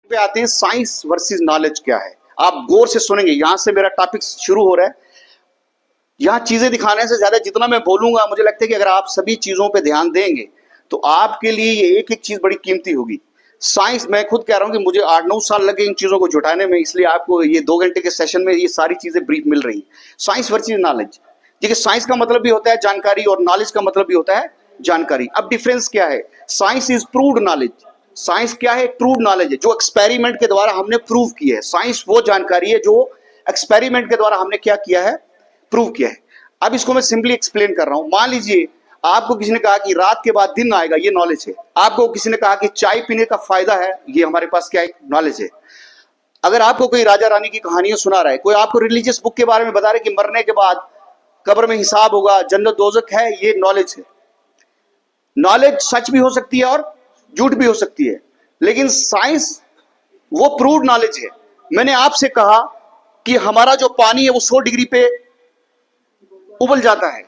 पे आते हैं साइंस वर्सेस नॉलेज क्या है। आप गौर से सुनेंगे, यहां से मेरा टॉपिक शुरू हो रहा है। यहां चीजें दिखाने से ज्यादा जितना मैं बोलूंगा, मुझे लगता है कि अगर आप सभी चीजों पे ध्यान देंगे तो आपके लिए ये एक एक चीज बड़ी कीमती होगी। साइंस, मैं खुद कह रहा हूं कि मुझे 8-9 साल लगे इन चीजों को जुटाने में, इसलिए आपको ये 2 घंटे के सेशन में ये सारी चीजें ब्रीफ मिल रही। साइंस वर्सेस नॉलेज, देखिए साइंस का मतलब भी होता है जानकारी और नॉलेज का मतलब भी होता है जानकारी। अब डिफरेंस क्या है? Science is proved knowledge. Science क्या है? प्रूव्ड नॉलेज है, जो एक्सपेरिमेंट के द्वारा हमने प्रूव किया है। साइंस वो जानकारी है जो एक्सपेरिमेंट के द्वारा हमने क्या किया है? प्रूव किया है। अब इसको मैं सिंपली एक्सप्लेन कर रहा हूं। मान लीजिए आपको किसी ने कहा कि रात के बाद दिन आएगा, ये नॉलेज है। आपको किसी ने कहा कि चाय पीने का फायदा है, ये हमारे पास क्या है? नॉलेज है। अगर आपको कोई राजा रानी की कहानियां सुना रहा है, कोई आपको रिलीजियस बुक के बारे में बता रहा है कि मरने के बाद कब्र में हिसाब होगा, जन्नत दोजख है, ये नॉलेज है। नॉलेज सच भी हो सकती है और झूठ भी हो सकती है, लेकिन साइंस वो प्रूव्ड नॉलेज है। मैंने आपसे कहा कि हमारा जो पानी है वो 100 डिग्री पे उबल जाता है,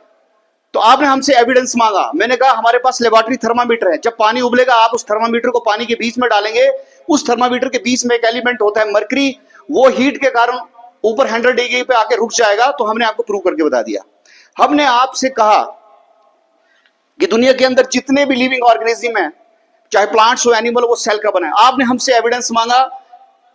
तो आपने हमसे एविडेंस मांगा। मैंने कहा हमारे पास लेबोरेटरी थर्मामीटर है। जब पानी उबलेगा आप उस थर्मामीटर को पानी के बीच में डालेंगे, उस थर्मामीटर के बीच में एक एलिमेंट होता है मरकरी, वो हीट के कारण ऊपर 100 डिग्री पे आके रुक जाएगा। तो हमने आपको प्रूव करके बता दिया। हमने आपसे कहा कि दुनिया के अंदर जितने भी लिविंग ऑर्गेनिज्म है, चाहे प्लांट्स हो एनिमल, वो सेल का बना है। आपने हमसे एविडेंस मांगा,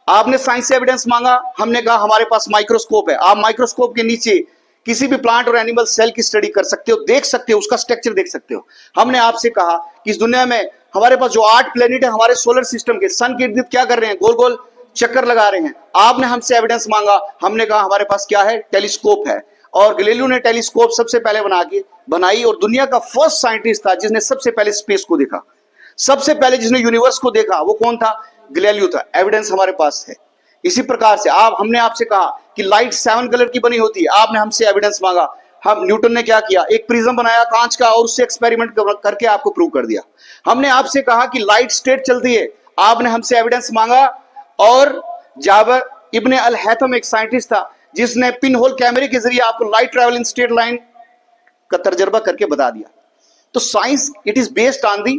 आपने साइंस से एविडेंस मांगा। हमने कहा हमारे पास माइक्रोस्कोप है। आप माइक्रोस्कोप के नीचे किसी भी प्लांट और एनिमल सेल की स्टडी कर सकते हो, देख सकते हो, उसका स्ट्रक्चर देख सकते हो। हमने आपसे कहा कि इस दुनिया में हमारे पास जो 8 प्लेनेट है हमारे सोलर सिस्टम के, सन के इर्द गिर्द क्या कर रहे हैं? गोल गोल चक्कर लगा रहे हैं। आपने हमसे एविडेंस मांगा। हमने कहा हमारे पास क्या है? टेलीस्कोप है। और गैलीलियो ने टेलीस्कोप सबसे पहले बनाई और दुनिया का फर्स्ट साइंटिस्ट था जिसने सबसे पहले स्पेस को देखा। सबसे पहले जिसने यूनिवर्स को देखा वो कौन था? गैलीलियो था। एविडेंस हमारे पास है। इसी प्रकार से हमने आपसे कहा कि लाइट 7 कलर की बनी होती है। आपने हमसे एविडेंस मांगा। हम न्यूटन ने क्या किया? एक प्रिज्म बनाया कांच का और उससे एक्सपेरिमेंट करके आपको प्रूव कर दिया। हमने आपसे कहा कि लाइट स्ट्रेट चलती है। आपने हमसे एविडेंस मांगा और जाबर इब्ने अल हैथम एक साइंटिस्ट था जिसने पिन होल कैमरे के जरिए आपको light travel in straight line का तर्जबा करके बता दिया। तो science it is based on the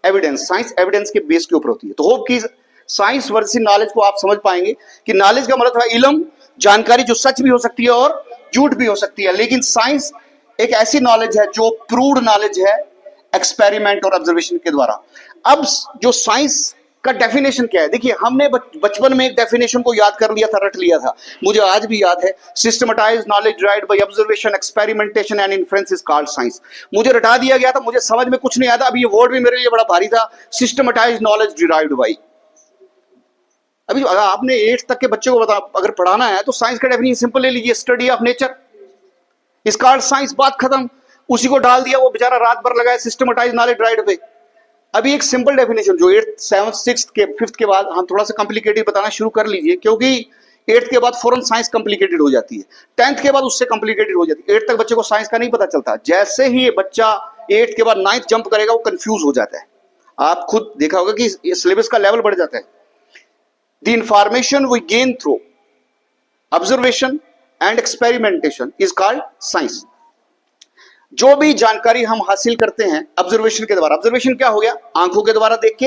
evidence. Science evidence के बेस के ऊपर होती है। तो होप की साइंस वर्सेस नॉलेज को आप समझ पाएंगे कि नॉलेज का मतलब है इल्म, जानकारी जो सच भी हो सकती है और झूठ भी हो सकती है। लेकिन साइंस एक ऐसी नॉलेज है जो प्रूव्ड नॉलेज है एक्सपेरिमेंट और ऑब्जर्वेशन के द्वारा। अब जो साइंस का डेफिनेशन क्या है? देखिए हमने बचपन में एक डेफिनेशन को याद कर लिया था, रट लिया था, मुझे आज भी याद है। Systematized knowledge derived by observation, experimentation and inference is called science. मुझे रटा दिया गया था, मुझे समझ में कुछ नहीं आता। अब ये वर्ड भी मेरे लिए बड़ा भारी था, सिस्टमैटाइज्ड नॉलेज डिराइव्ड बाय। अभी अगर आपने 8th तक के बच्चे को अगर पढ़ाना है तो साइंस का डेफिनेशन सिंपल ले लीजिए, study of nature is called science. बात खत्म। उसी को डाल दिया, वो बेचारा रात भर लगाया सिस्टमैटाइज्ड नॉलेज डिराइव्ड बाय। अभी एक सिंपल डेफिनेशन जो 8th 7th 6th के 5th के बाद हम थोड़ा सा कॉम्प्लिकेटेड बताना शुरू कर लीजिए, क्योंकि 8th के बाद फौरन साइंस कॉम्प्लिकेटेड हो जाती है, 10th के बाद उससे कॉम्प्लिकेटेड हो जाती है। 8th तक बच्चे को साइंस का नहीं पता चलता। जैसे ही ये बच्चा 8th के बाद 9th जंप करेगा वो कंफ्यूज हो जाता है। आप खुद देखा होगा कि सिलेबस का लेवल बढ़ जाता है। The information we gain through observation and experimentation is called science. जो भी जानकारी हम हासिल करते हैं ऑब्जर्वेशन के द्वारा, ऑब्जर्वेशन क्या हो गया? आंखों के द्वारा देख के,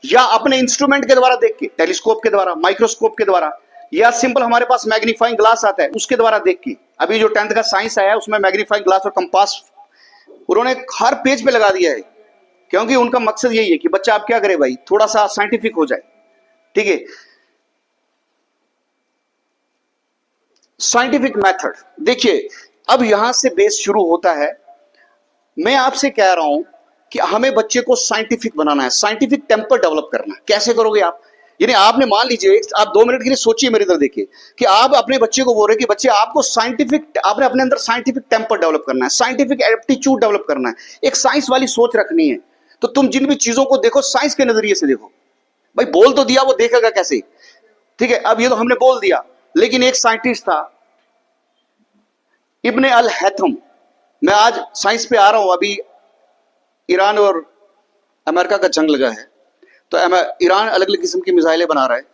या अपने इंस्ट्रूमेंट के द्वारा देख के, टेलीस्कोप के द्वारा, माइक्रोस्कोप के द्वारा, या सिंपल हमारे पास मैग्नीफाइंग ग्लास आता है उसके द्वारा देख के। अभी जो 10th का साइंस आया है उसमें मैग्नीफाइंग ग्लास और कंपास उन्होंने हर पेज पे लगा दिया है, क्योंकि उनका मकसद यही है कि बच्चा आप क्या करे भाई, थोड़ा सा साइंटिफिक हो जाए। ठीक है, साइंटिफिक मेथड। देखिए अब यहां से बेस शुरू होता है। मैं आपसे कह रहा हूं कि हमें बच्चे को साइंटिफिक बनाना है, साइंटिफिक टेम्पर डेवलप करना है। कैसे करोगे आप? यानी आपने मान लीजिए, आप 2 मिनट के लिए सोचिए, मेरी तरफ देखिए कि आप अपने बच्चे को बोल रहे हैं कि बच्चे आपको साइंटिफिक, आपने अपने अंदर साइंटिफिक टेम्पर डेवलप करना है, साइंटिफिक एप्टीट्यूड डेवलप करना है, एक साइंस वाली सोच रखनी है। तो तुम जिन भी चीजों को देखो साइंस के नजरिए से देखो। भाई बोल तो दिया, वो देखेगा कैसे? ठीक है, अब ये तो हमने बोल दिया, लेकिन एक साइंटिस्ट था इब्ने अल हैथम। मैं आज साइंस पे आ रहा हूं। अभी ईरान और अमेरिका का जंग लगा है, तो ईरान अलग अलग किस्म की मिसाइलें बना रहा है,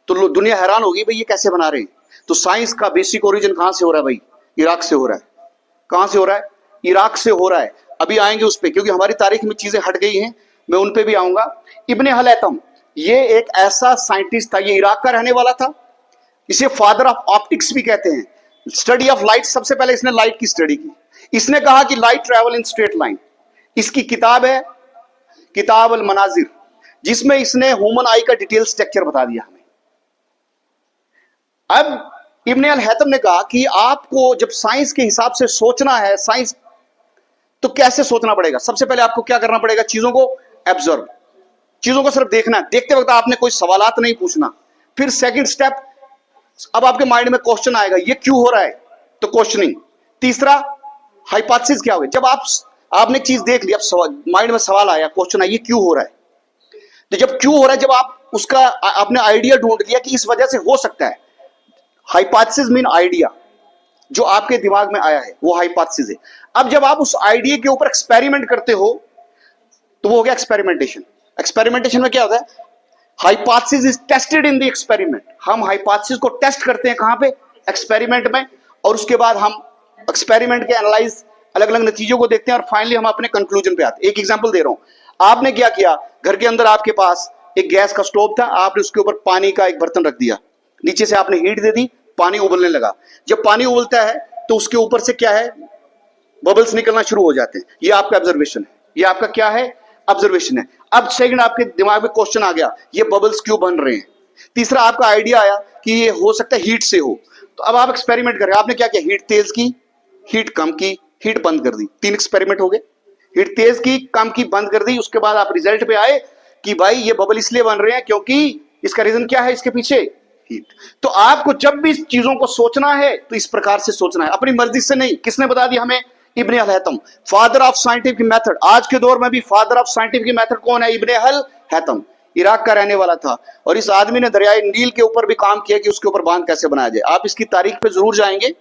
तो दुनिया हैरान होगी भाई ये कैसे बना रहे हैं। तो साइंस का बेसिक ओरिजिन कहां से हो रहा है भाई? इराक से हो रहा है। कहां से हो रहा है? इराक से हो रहा है। अभी आएंगे उस पर, क्योंकि हमारी तारीख में चीजें हट गई हैं, मैं उन पे भी आऊंगा। इब्ने अल हैथम ये एक ऐसा साइंटिस्ट था, ये इराक का रहने वाला था। इसे फादर ऑफ ऑप्टिक्स भी कहते हैं, स्टडी ऑफ लाइट। सबसे पहले इसने लाइट की स्टडी की। इसने कहा कि light travel in straight line. इसकी किताब है किताब अल मनाजिर, जिसमें इसने ह्यूमन आई का डिटेल स्ट्रक्चर बता दिया हमें। अब इब्ने अल हैतम ने कहा कि आपको जब साइंस के हिसाब से सोचना है, साइंस तो कैसे सोचना पड़ेगा? सबसे पहले आपको क्या करना पड़ेगा? चीजों को एब्जर्व, चीजों को सिर्फ देखना है, देखते वक्त आपने कोई सवालात नहीं पूछना। फिर सेकंड स्टेप, अब आपके माइंड में क्वेश्चन आएगा, ये क्यों हो रहा है, तो क्वेश्चनिंग। तीसरा, हाइपोथेसिस क्या होगा? जब आपने चीज देख ली, अब माइंड में सवाल आया, क्वेश्चन आया, ये क्यों हो रहा है। तो जब क्यों हो रहा है, जब आप उसका आपने आइडिया ढूंढ लिया कि इस वजह से हो सकता है। हाइपोथेसिस मीन आइडिया, जो आपके दिमाग में आया है वो हाइपोथेसिस है। अब जब आप उस आइडिया के ऊपर एक्सपेरिमेंट करते हो तो वो हो गया एक्सपेरिमेंटेशन। एक्सपेरिमेंटेशन में क्या होता है? Hypothesis is tested in the experiment. हम हाइपोथेसिस को टेस्ट करते हैं कहां पे? एक्सपेरिमेंट में। और उसके बाद हम एक्सपेरिमेंट के एनालाइज, अलग अलग नतीजों को देखते हैं और फाइनली हम अपने कंक्लूजन पे आते हैं। एक एग्जांपल दे रहा हूं। आपने क्या किया, घर के अंदर आपके पास एक गैस का स्टोव था, आपने उसके ऊपर पानी का एक बर्तन रख दिया, नीचे से आपने हीट दे दी, पानी उबलने लगा। जब पानी उबलता है तो उसके ऊपर से क्या है? बबल्स निकलना शुरू हो जाते हैं। ये आपका ऑब्जर्वेशन है, ये आपका क्या है? ऑब्जर्वेशन है। अब सेकंड आपके दिमाग में क्वेश्चन आ गया, ये बबल्स क्यों बन रहे हैं। तीसरा आपका आइडिया आया कि ये हो सकता है हीट से हो। तो अब आप एक्सपेरिमेंट कर रहे हैं। आपने क्या किया? हीट तेज की, हीट कम की, हीट बंद कर दी। 3 एक्सपेरिमेंट हो गए। हीट तेज की, कम की, बंद कर दी। उसके बाद आप रिजल्ट पे आए कि भाई ये बबल इसलिए बन रहे हैं क्योंकि इसका रीजन क्या है, इसके पीछे हीट। तो आपको जब भी चीजों को सोचना है तो इस प्रकार से सोचना है, अपनी मर्जी से नहीं। किसने बता दिया हमें? इब्ने अल Haitham, father of scientific method. आज के दौर में भी फादर ऑफ साइंटिफिक मेथड कौन है? इब्ने अल हैतम, इराक का रहने वाला था। और इस आदमी ने दरियाए नील के ऊपर भी काम किया कि उसके ऊपर बांध कैसे बनाया जाए। आप इसकी तारीख पे जरूर जाएंगे।